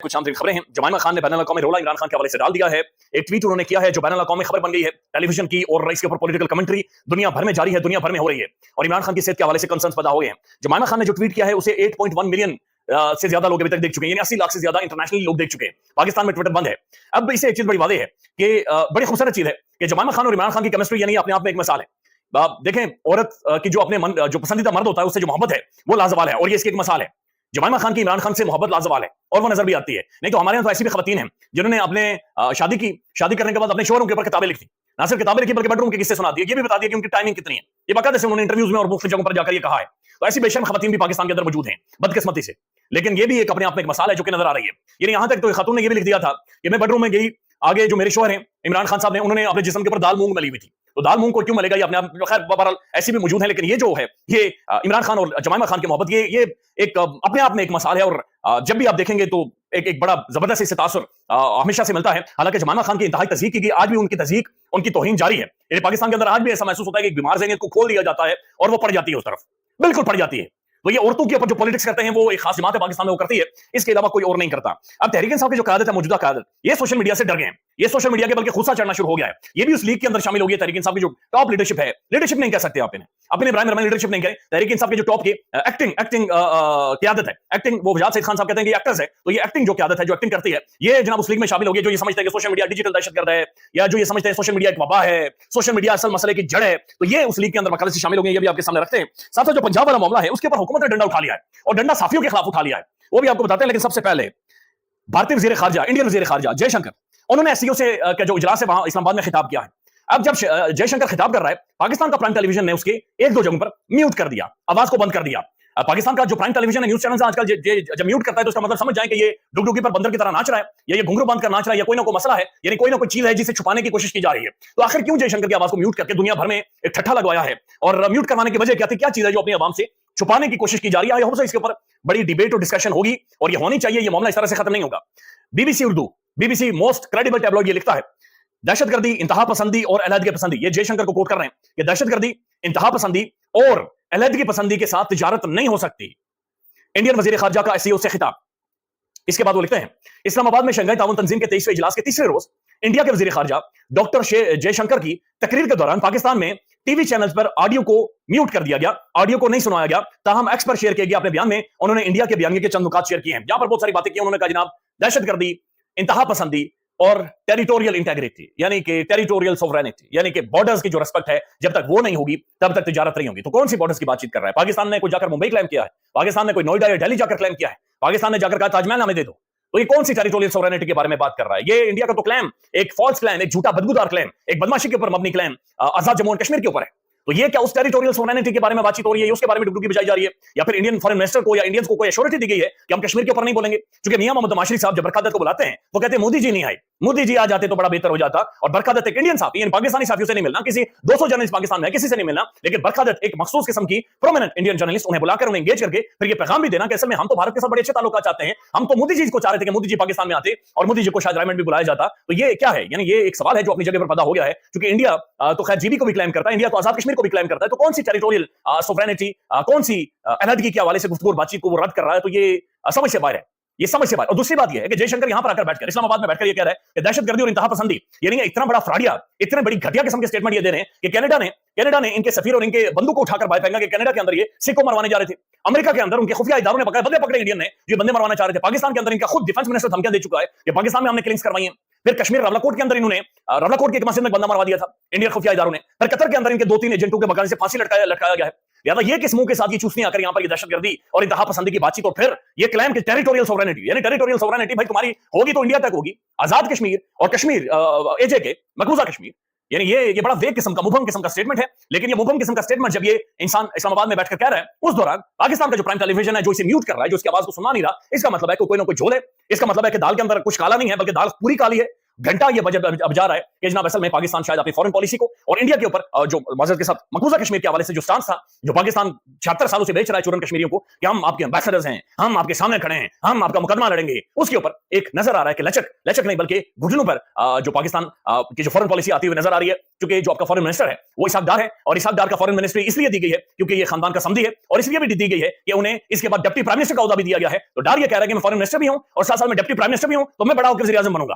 कुछ आम खबरें हैं। जमाइमा खान ने बैनुल अक़वामी रोला इमरान खान के हवाले से डाल दिया है। एक ट्वीट उन्होंने किया है जो बैनुल अक़वामी खबर बन गई है टेलीविजन की, और इसके ऊपर पॉलिटिकल कमेंट्री दुनिया भर में जारी है, दुनिया भर में हो रही है, और इमरान खान की सेहत के हवाले से कंसर्न्स पैदा हो गए हैं। जमाइमा खान ने जो ट्वीट किया है उसे 8.1 मिलियन से ज्यादा लोग अभी तक देख चुके हैं, यानी 80 लाख से ज्यादा इंटरनेशनल लोग देख चुके हैं। पाकिस्तान में ट्विटर बंद है। अब इससे एक चीज बड़ी वादे है कि बड़ी खूबसूरत चीज है कि जमाइमा खान और इमरान खान की केमिस्ट्री यानी अपने आप में एक मिसाल है। देखें, औरत की जो अपने मन जो पसंदीदा मर्द होता है उससे जो मोहब्बत है वो लाजवाल है, और ये इसकी एक मिसाल है। जमाइमा खान की इमरान खान से मोहब्बत लाजवाल है और वो नजर भी आती है। नहीं तो हमारे यहाँ तो ऐसी भी खवातीन हैं जिन्होंने अपने शादी करने के बाद अपने शोहरों के ऊपर किताबें लिखी, ना सिर्फ किताबें लिखी बल्कि बेडरूम के किस्से सुना दिए, ये भी बता दिया कि उनकी टाइमिंग कितनी है। ये बाकायदा से उन्होंने इंटरव्यूज में और मुख्तलिफ जगहों पर जाकर ये कहा है। तो ऐसी बेशर्म खवातीन भी पाकिस्तान के अंदर मौजूद हैं, बदकिस्मती से। लेकिन ये भी एक अपने आप में एक मसाला है जो कि नजर आ रही है। यानी यहां तक तो खातून ने ये भी लिख दिया था कि मैं बेडरूम में गई, आगे जो मेरे शोहर हैं इमरान खान साहब ने, उन्होंने अपने जिस्म के ऊपर दाल मूंग मली हुई थी। तो दाल मूंग को क्यों मलेगा ये अपने आप, खैर बहरहाल ऐसी भी मौजूद है। लेकिन ये जो है ये इमरान खान और जमाइमा खान की मोहब्बत ये एक अपने आप में एक मसाल है, और जब भी आप देखेंगे तो एक बड़ा जबरदस्त इससे तासुर हमेशा से मिलता है। हालांकि जमाइमा खान की इंतहाई तज़हीक की गई, आज भी उनकी तज़हीक, उनकी तौहीन जारी है। यानी पाकिस्तान के अंदर आज भी ऐसा महसूस होता है कि एक बीमार ज़हनियत को खोल दिया जाता है और वो पड़ जाती है उस तरफ, बिल्कुल पड़ जाती है। तो ये औरतों के ऊपर जो पॉलिटिक्स करते हैं वो एक खास जमात है पाकिस्तान में वो करती है, इसके अलावा कोई और नहीं करता। अब तहरीक इंसाफ की जो क़यादत है, मौजूदा क़यादत, ये सोशल मीडिया से डर गए हैं। ये सोशल मीडिया के बल्कि खुस्सा चढ़ना शुरू हो गया है। ये भी उस लीग के अंदर शामिल हो गई है। तहरीक इंसाफ की जो टॉप लीडरशिप है, लीडरशिप नहीं कह सकते आप इन्हें, अपने इब्राहिम रहमान लीडरशिप नहीं कहे, तहरीक इंसाफ के जो टॉप की एक्टिंग क़यादत है, एक्टिंग, वो वजाद सईद खान साहब कहते हैं कि एक्टर्स है, तो ये एक्टिंग जो क़यादत है, जो एक्टिंग करती है, ये जनाब उस लीग में शामिल हो गई, जो ये समझते हैं कि सोशल मीडिया डिजिटल दहशतगर्द है, या जो ये समझते हैं सोशल मीडिया एक वबा है, सोशल मीडिया असल मसले की जड़ है। तो ये उस लीग के अंदर वकालत से शामिल हो गए, ये भी आपके सामने रखते हैं। साथ साथ जो पंजाब वाला मामला है उसके ऊपर हुकूमत ने डंडा उठा लिया है, और डंडा साफियों के खिलाफ उठा लिया है, वो भी आपको बताते हैं। लेकिन सबसे पहले भारतीय वजीर खारजा, इंडियन वजीर खारजा जयशंकर, उन्होंने एससीओ से जो इजलास है वहां इस्लामाबाद में खिताब किया है। अब जब जयशंकर खिताब कर रहा है, पाकिस्तान का प्राइम टेलीविजन ने उसके एक दो जगहों पर म्यूट कर दिया, आवाज को बंद कर दिया। पाकिस्तान का जो प्राइम टेलीविजन है, न्यूज चैनल आजकल जब म्यूट करता है तो उसका मतलब समझ जाए कि ये डुगडुगी पर बंदर की तरह नाच रहा है, या ये घुंघरू बांध कर नाच रहा है, या कोई ना कोई मसला है, यानी कोई ना कोई चीज है जिसे छुपाने की कोशिश की जा रही है। तो आखिर क्यों जयशंकर की आवाज को म्यूट करके दुनिया भर में एक ठट्ठा लगवाया है, और म्यूट करवाने की वजह क्या थी, क्या चीज है जो अपनी आवाम से छुपाने की कोशिश की जा रही है? आई होप सो इसके ऊपर बड़ी डिबेट और डिस्कशन होगी, और ये होनी चाहिए। ये मामला इस तरह से खत्म नहीं होगा। BBC Urdu, BBC most credible tabloid, ये लिखता है दहशतगर्दी, इंतहा पसंदी और अलहदगी पसंदी, ये जयशंकर को कोट कर रहे हैं कि दहशतगर्दी, इंतहा पसंदी और अलहदगी पसंदी के साथ तिजारत नहीं हो सकती। इंडियन वजीर खारजा का एससीओ से खिताब। इसके बाद वो लिखते हैं इस्लामाबाद में शंघाई ताउन तंजीम के 23वें इजलास के तीसरे रोज इंडिया के वजीर खारजा डॉक्टर जयशंकर की तकरीर के दौरान पाकिस्तान में टीवी चैनल्स पर ऑडियो को म्यूट कर दिया गया, ऑडियो को नहीं सुनाया गया। ताहम एक्स पर शेयर किया गया अपने बयान में उन्होंने इंडिया के बयान के चंद नुकात शेयर किए हैं, जहां पर बहुत सारी बातें की। उन्होंने कहा जनाब दहशतगर्दी, इंतहा पसंदी और टेरिटोरियल इंटेग्रिटी, यानी कि टेरिटोरियल सोवरेनिटी, यानी कि बॉर्डर्स की जो रिस्पेक्ट है, जब तक वो नहीं होगी तब तक तिजारत नहीं होगी। तो कौन सी बॉर्डर्स की बातचीत कर रहा है? पाकिस्तान ने कोई जाकर मुंबई क्लेम किया है? पाकिस्तान ने कोई नोएडा या दिल्ली जाकर क्लेम किया है? पाकिस्तान ने जाकर कहा ताजमहल हमें दे दो? तो ये कौन सी टेरिटोरियल सोवरेनिटी के बारे में बात कर रहा है? ये इंडिया का तो क्लेम एक फॉल्स क्लेम, एक झूठा बदबूदार क्लेम, एक बदमाशी के ऊपर मबनी क्लेम आजाद जम्मू एंड कश्मीर के ऊपर है। तो ये क्या उस टेरिटोरियल सोवरेनिटी के बारे में बातचीत हो रही है, उसके बारे में डुगडुगी बजाई जा रही है? या फिर इंडियन फॉरेन मिनिस्टर को या इंडियंस को कोई एश्योरिटी दी गई है कि हम कश्मीर के ऊपर नहीं बोलेंगे? क्योंकि मियां मोहम्मद माशरी साहब जब बरकादत को बुलाते हैं वो कहते हैं मोदी जी नहीं आए, मोदी जी आ जाते तो बड़ा बेहतर हो जाता। और बरकादत एक इंडियन साहब, यानी पाकिस्तानी साथियों से नहीं मिलना, किसी 200 जर्नलिस्ट पाकिस्तान में किसी से नहीं मिलना, लेकिन बरकादत एक मखसूस किस्म की प्रोमिनेंट इंडियन जर्नलिस्ट, उन्हें बुलाकर उन्हें एंगेज करके फिर ये पैगाम भी देना कि असल में हम तो भारत के साथ बड़े अच्छे ताल्लुकात चाहते हैं, हम तो मोदी जी को चाह रहे थे कि मोदी जी पाकिस्तान में आते और मोदी जी को शायद रायमंड भी बुलाया जाता। तो ये क्या है? यानी ये एक सवाल है जो अपनी जगह पर पैदा हो गया है, क्योंकि इंडिया तो खैर जीबी को भी क्लेम करता है, इंडिया तो आजाद कश्मीर को भी क्लेम करता है। तो कौन सी टेरिटोरियल सोवरेनिटी, कौन सी अलहदगी के हवाले से गुफ्तगू और बातचीत को वो रद्द कर रहा है? तो ये समझ से बाहर है, ये समझ से बाहर। और दूसरी बात ये है कि जयशंकर यहां पर आकर बैठकर इस्लामाबाद में बैठकर ये कह रहा है कि दहशतगर्दी और इंतहा पसंदी, यानी इतना बड़ा फ्रॉडिया, इतने बड़ी घटिया किस्म के स्टेटमेंट ये दे रहे हैं कि कनाडा ने इनके सफीर और इनके बंदूक को उठाकर बाहर फेंका कि कनाडा के अंदर ये सिख को मरवाने जा रहे थे। अमेरिका के अंदर उनके खुफिया इदारों ने बंदे पकड़े इंडियन ने जो बंदे मरवाना चाह रहे थे। पाकिस्तान के अंदर इनका खुद डिफेंस मिनिस्टर धमकियां दे चुका है कि पाकिस्तान में हमने किलिंग्स करवाई हैं। फिर कश्मीर रावलाकोट के अंदर इन्होंने रावलाकोट के एक मस्जिद में बंदा मरवा दिया था इंडियन खुफिया इदारों ने। फिर कतर के अंदर इनके 2-3 एजेंटों के बगाने से फांसी लटकाया गया है। यानी ये किस मुंह के साथ ये चूसनी आकर यहां पर ये दहशतगर्दी और इंतहा पसंदी की बातचीत, और फिर ये क्लेम कि टेरिटोरियल सोवरेनिटी, यानी टेरिटोरियल सोवरेनिटी भाई तुम्हारी होगी तो इंडिया तक होगी, आजाद कश्मीर और कश्मीर एजे के मकबूजा कश्मीर, यानी ये बड़ा वेग किस्म का, मुबहम किस्म का स्टेटमेंट है। लेकिन ये मुबहम किस्म का स्टेटमेंट जब ये इंसान इस्लामाबाद में बैठकर कह रहा है, उस दौरान पाकिस्तान का जो प्राइम टेलीविजन है जो इसे म्यूट कर रहा है, जो इसकी आवाज को सुना नहीं रहा, इसका मतलब है कि कोई ना कोई झोल है। इसका मतलब है कि दाल के अंदर कुछ काला नहीं है बल्कि दाल पूरी काली है। घंटा ये बजट अब जा रहा है कि जनाब असल में पाकिस्तान शायद अपनी फॉरेन पॉलिसी को और इंडिया के ऊपर जो माजरत के साथ मकबूजा कश्मीर के हवाले से जो स्टांस था, जो पाकिस्तान 76 सालों से बेच रहा है चुरन कश्मीरियों को कि हम आपके एम्बेसडर्स हैं, हम आपके सामने खड़े हैं, हम आपका मुकदमा लड़ेंगे, उसके ऊपर एक नजर आ रहा है कि लचक नहीं बल्कि घुटनों पर जो पाकिस्तान की जो फॉरेन पॉलिसी आती हुई नजर आ रही है। क्योंकि जो आपका फॉरेन मिनिस्टर है वो इसहाक डार है और इसहाक डार का फॉरेन मिनिस्ट्री इसलिए दी गई है क्योंकि ये खानदान का समधी है और इसलिए भी दी गई है कि उन्हें इसके बाद डिप्टी प्राइम मिनिस्टर का ओहदा भी दिया गया है। तो डार ये कह रहा है कि मैं फॉरेन मिनिस्टर भी हूं और साथ साथ में डिप्टी प्राइम मिनिस्टर भी हूं, तो मैं बड़ा होकर वज़ीर आज़म बनूंगा।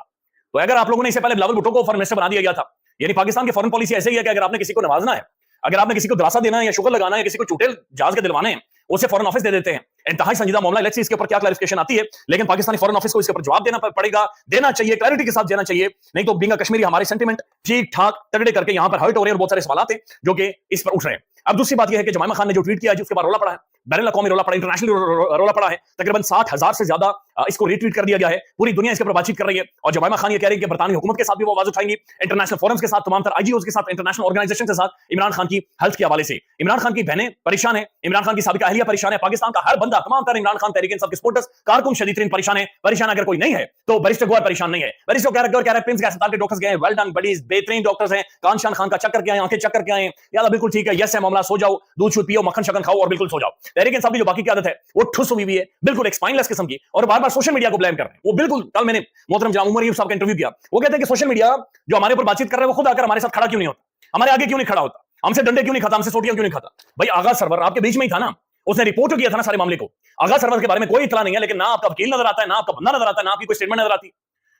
तो अगर आप लोगों ने इससे पहले बिलावल भुट्टो को फॉरेन मिनिस्टर बना दिया गया था, यानी पाकिस्तान की फॉरेन पॉलिसी ऐसे ही है कि अगर आपने किसी को नवाजना है, अगर आपने किसी को दिलासा देना है या शुगर लगाना है, किसी को चुटेल जहाज के दिलवाने हैं, उसे फॉरेन ऑफिस दे देते हैं। इंतहाई संजीदा मामला, लेट्स सी इसके ऊपर क्या क्लैरिफिकेशन आती है, लेकिन पाकिस्तानी फॉरेन ऑफिस को इसके ऊपर जवाब देना पड़ेगा, देना चाहिए, क्लैरिटी के साथ देना चाहिए। नहीं तो बींगा कश्मीरी हमारे सेंटीमेंट ठीक ठाक तगड़े करके यहां पर हर्ट हो रहे हैं और बहुत सारे सवाल हैं जो कि इस पर उठ रहे हैं। अब दूसरी बात यह है कि जमाइमा खान ने जो ट्वीट किया है उसके बाद रोला पड़ा है, बैनुल अक़वामी रोला पड़ा, इंटरनेशनल रोला पड़ा है, तकरीबन 60,000 से ज्यादा इसको रीट्वीट कर दिया गया है, पूरी दुनिया इसके ऊपर बातचीत कर रही है। और जमाइमा खान ये कह रही है कि बरतानी हुकूमत के साथ भी वो आवाज उठाएंगी, इंटरनेशनल फोरम्स के साथ, तमाम तरह आईजीओज के साथ, इंटरनेशनल ऑर्गेनाइजेशन के साथ इमरान खान की हेल्थ के हवाले से। इमरान खान की बहनें परेशान है, इमरान खान की साबिका अहलिया परेशान है, पाकिस्तान का हर बंदा, तमाम तरह इमरान खान तहरीक इंसाफ के सपोर्टर्स, कारकुन शदीद तरीन परेशान है। परेशान अगर कोई नहीं है तो बैरिस्टर गौहर परेशान नहीं है। बैरिस्टर गौहर कह रहे हैं प्रिंस के अस्पताल के डॉक्टर्स गए, वेल डन, बड़ी बेहतरीन डॉक्टर्स हैं, कानशान खान का चक्कर के आए, आंखें चक्कर के आए, यार बिल्कुल ठीक है, यस है मामला, सो जाओ, दूध शूध पियो, मक्खन शकन खाओ और बिल्कुल सो जाओ। तहरीक इंसाफ की जो बाकी की आदत है वो ठुस हुई भी है, बिल्कुल एक स्पाइनलेस किस्म की, और बार बार सोशल मीडिया को ब्लेम कर रहे हैं। वो बिल्कुल, कल मैंने मोहतरम जनाब उमर यूसुफ साहब का इंटरव्यू किया, वो कहते हैं कि सोशल मीडिया जो हमारे ऊपर बातचीत कर रहा है वो खुद आकर हमारे साथ खड़ा क्यों नहीं होता, हमारे आगे क्यों नहीं खड़ा होता, हमसे डंडे क्यों नहीं खाता, हमसे सोटियां क्यों नहीं खाता। भाई आगा सरवर आपके बीच में ही था ना, उसने रिपोर्ट किया था ना सारे मामले को। आगा सरवर के बारे में कोई इत्तला नहीं है, लेकिन ना आपका वकील नजर आता है, ना आपका बंदा नजर आता है, ना आपकी कोई स्टेटमेंट नजर आती।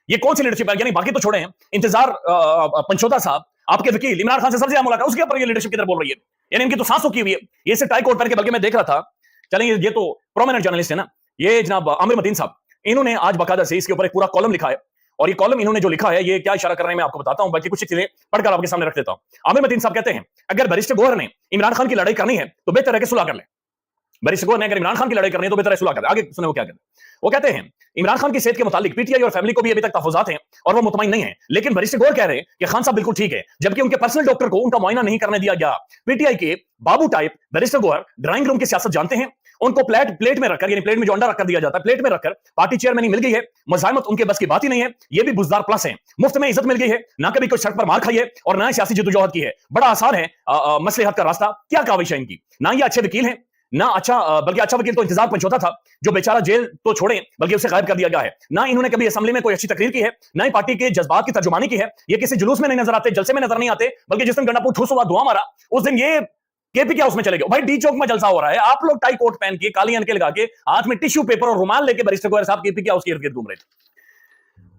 ये कौन सी लीडरशिप है? यानी बाकी तो छोड़े हैं, इंतजार पंचोता साहब आपके वकील इमरान खान से सबसे ज्यादा मुलाकात, उसके ऊपर ये लीडरशिप की तरफ बोल रही है, यानी इनकी तो सांस रुकी हुई है। ये सिर्फ टाई कोट पहन के, बल्कि मैं देख रहा था, चलें ये तो प्रोमिनेंट जर्नलिस्ट है ना, ये जनाब आमिर मतीन साहब, इन्होंने आज बाकायदा से इसके ऊपर एक पूरा कॉलम लिखा है। और ये कॉलम इन्होंने जो लिखा है ये क्या इशारा कर रहे हैं मैं आपको बताता हूं, बाकी कुछ चीजें पढ़कर आपके सामने रख देता हूं। आमिर मतीन साहब कहते हैं अगर बैरिस्टर गौहर ने इमरान खान की लड़ाई करनी है तो बेहतर है कि सुलह कर ले। बैरिस्टर गौहर ने अगर इमरान खान की लड़ाई करनी है तो बेहतर है सुलह कर ले। आगे सुने वो क्या कहते हैं। वो कहते हैं इमरान खान की सेहत के मुतालिक पीटीआई और फैमिली को भी अभी तक तहफुजात हैं और वो मुतमईन नहीं है, लेकिन बैरिस्टर गौहर कह रहे हैं कि खान साहब बिल्कुल ठीक है, जबकि उनके पर्सनल डॉक्टर को उनका मुआयना नहीं करने दिया गया। पीटीआई के बाबू type barrister Gohar drawing room की सियासत जानते हैं, उनको प्लेट में रखकर, यानी प्लेट में जो अंडा रखकर दिया जाता है, प्लेट में रखकर पार्टी चेयरमैन मिल गई है, मज़ाहमत उनके बस की बात ही नहीं है, ये भी बुजदार प्लस है, मुफ्त में इज्जत मिल गई है, ना कभी कोई सड़क पर मार खाई है और ना सियासी जद्दोजहद की है, बड़ा आसान है मसलहत का रास्ता। क्या काविश है इनकी, ना ये अच्छे वकील हैं, ना बल्कि अच्छा वकील तो इंतजार पंचोता था जो बेचारा जेल तो छोड़े बल्कि उसे गायब कर दिया गया है, ना इन्होंने कभी असेंबली में कोई अच्छी तकरीर की है, ना ही पार्टी के जज्बात की तर्जुमानी की है, ये किसी जुलूस में नहीं नजर आते, जलसे में नजर नहीं आते, बल्कि जिस दिन गंडापुर ठूस हुआ, धुआं मारा, उस दिन ये केपी क्या उसमें चले गए। भाई डी चौक में जलसा हो रहा है, आप लोग टाई कोट पहन के, काली अनके लगा के, हाथ में टिश्यू पेपर और रुमाल लेके बैरिस्टर गौहर साहब केपी क्या उसके इर्द गिर्द घूम रहे थे।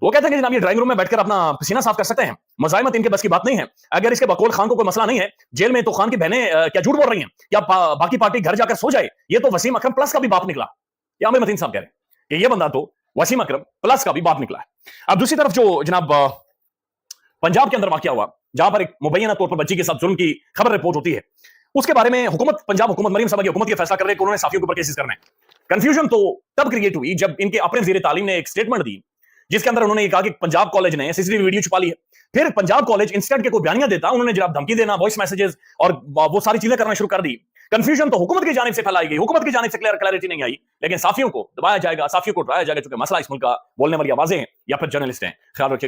वो कहते हैं कि जनाब ये ड्राइंग रूम में बैठकर अपना पसीना साफ कर सकते हैं, मज़ाहमत इनके बस की बात नहीं है। अगर इसके बकौल खान को कोई मसला नहीं है जेल में, तो खान की बहनें क्या झूठ बोल रही हैं, क्या बाकी पार्टी घर जाकर सो जाए। ये तो वसीम अकरम प्लस का भी बाप निकला, या आमिर मतीन साहब कह रहे हैं कि ये बंदा तो वसीम अकरम प्लस का भी बाप निकला है। अब दूसरी तरफ जो जनाब पंजाब के अंदर वाकया हुआ, जहां पर एक मुबैना तौर पर बच्ची के साथ जुल्म की खबर रिपोर्ट होती है, उसके बारे में हुकूमत, पंजाब हुकूमत, मरीम साहब की हुकूमत ये फैसला कर रहे हैं कि उन्होंने साफियों के ऊपर केसेस करना है। कंफ्यूजन तो तब क्रिएट हुई जब इनके अपने वज़ीर तालीम ने एक स्टेटमेंट दी जिसके अंदर उन्होंने कहा कि पंजाब कॉलेज ने सीसीटीवी वीडियो छुपा ली है। फिर पंजाब कॉलेज इंस्टेंट के कोई बयानियां देता, उन्होंने जनाब धमकी देना, वॉइस मैसेजेस और वो सारी चीजें करना शुरू कर दी। कंफ्यूजन तो हुकूमत की जानिब से फैलाई गई, हुकूमत की जानिब से क्लैरिटी नहीं आई, लेकिन साफियों को दबाया जाएगा, साफियों को उठाया जाएगा, क्योंकि मसला इस मुल्क का बोलने वाली आवाजें हैं या फिर जर्नलिस्ट हैं। ख्याल रखिएगा।